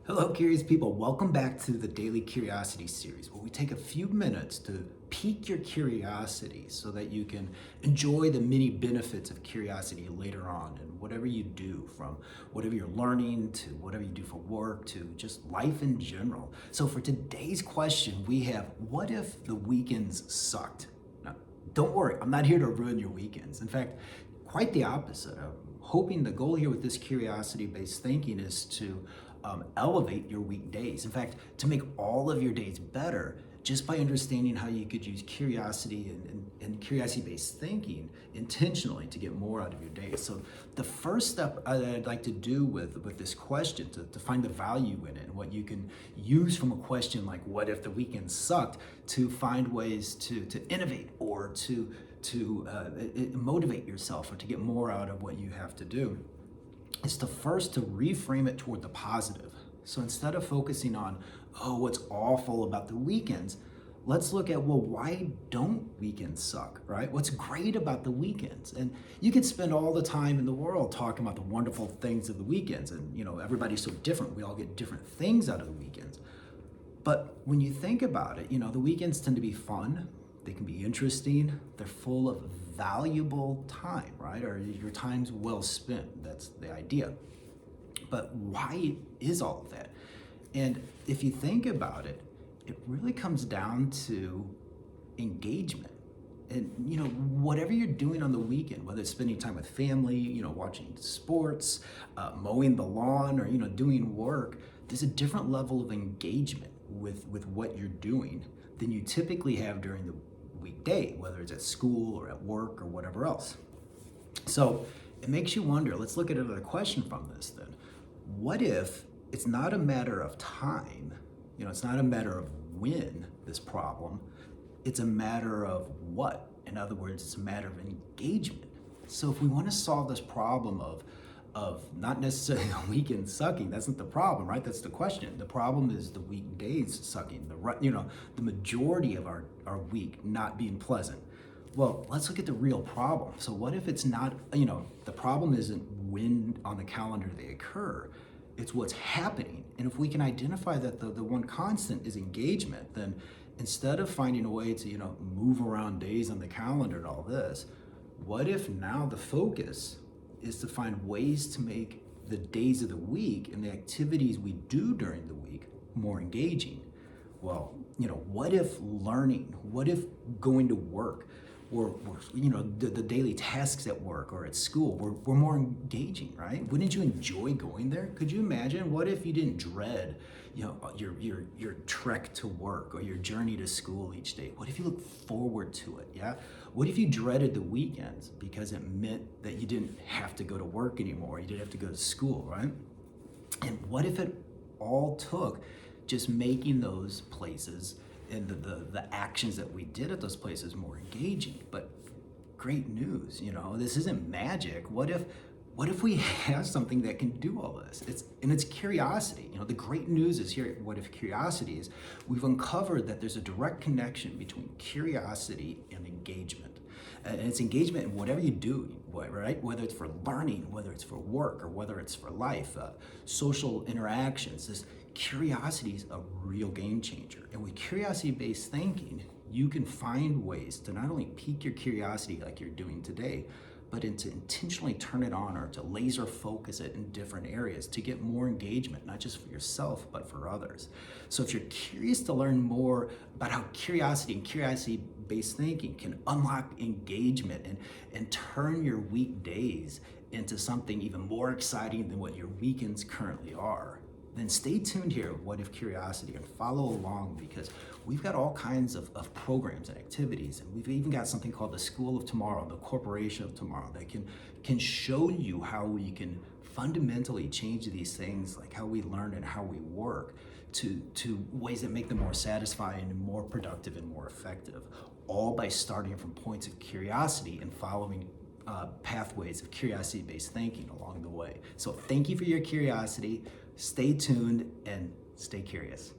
Hello, curious people. Welcome back to the Daily Curiosity series, where we take a few minutes to pique your curiosity so that you can enjoy the many benefits of curiosity later on in whatever you do, from whatever you're learning to whatever you do for work to just life in general. So for today's question, we have, what if the weekends sucked? Now, don't worry, I'm not here to ruin your weekends. In fact, quite the opposite. I'm hoping the goal here with this curiosity-based thinking is to elevate your weekdays. In fact, to make all of your days better just by understanding how you could use curiosity and curiosity-based thinking intentionally to get more out of your day. So the first step that I'd like to do with this question, to find the value in it and what you can use from a question like, what if the weekend sucked, to find ways to innovate or to motivate yourself or to get more out of what you have to do, is to first to reframe it toward the positive. So instead of focusing on, oh, what's awful about the weekends, let's look at, well, why don't weekends suck, right? What's great about the weekends? And you could spend all the time in the world talking about the wonderful things of the weekends. And, everybody's so different. We all get different things out of the weekends. But when you think about it, the weekends tend to be fun. They can be interesting. They're full of valuable time, right? Or your time's well spent. That's the idea. But why is all of that? And if you think about it, it really comes down to engagement. And whatever you're doing on the weekend, whether it's spending time with family, watching sports, mowing the lawn, or doing work, there's a different level of engagement with what you're doing than you typically have during the weekday, whether it's at school or at work or whatever else. So it makes you wonder, let's look at another question from this then. What if it's not a matter of time, it's not a matter of when this problem, it's a matter of what? In other words, it's a matter of engagement. So if we want to solve this problem of not necessarily the weekend sucking, that's not the problem, right? That's the question. The problem is the weekdays sucking, the majority of our week not being pleasant. Well, let's look at the real problem. So what if it's not, the problem isn't when on the calendar they occur, it's what's happening. And if we can identify that the one constant is engagement, then instead of finding a way to, move around days on the calendar and all this, what if now the focus is to find ways to make the days of the week and the activities we do during the week more engaging? Well, what if learning, what if going to work, or the daily tasks at work or at school were more engaging, right? Wouldn't you enjoy going there? Could you imagine, what if you didn't dread your trek to work or your journey to school each day? What if you looked forward to it? Yeah. What if you dreaded the weekends because it meant that you didn't have to go to work anymore, you didn't have to go to school, right? And what if it all took just making those places and the actions that we did at those places more engaging? But great news, this isn't magic. What if we have something that can do all this? It's curiosity. The great news is here, what if curiosity is, we've uncovered that there's a direct connection between curiosity and engagement. And it's engagement in whatever you do, right? Whether it's for learning, whether it's for work, or whether it's for life, social interactions. This curiosity is a real game changer. And with curiosity-based thinking, you can find ways to not only pique your curiosity like you're doing today, but to intentionally turn it on, or to laser focus it in different areas to get more engagement, not just for yourself, but for others. So if you're curious to learn more about how curiosity and curiosity-based thinking can unlock engagement and turn your weekdays into something even more exciting than what your weekends currently are, then stay tuned here at What If Curiosity and follow along, because we've got all kinds of programs and activities, and we've even got something called the School of Tomorrow, the Corporation of Tomorrow, that can show you how we can fundamentally change these things, like how we learn and how we work, to ways that make them more satisfying and more productive and more effective, all by starting from points of curiosity and following pathways of curiosity-based thinking along the way. So thank you for your curiosity. Stay tuned and stay curious.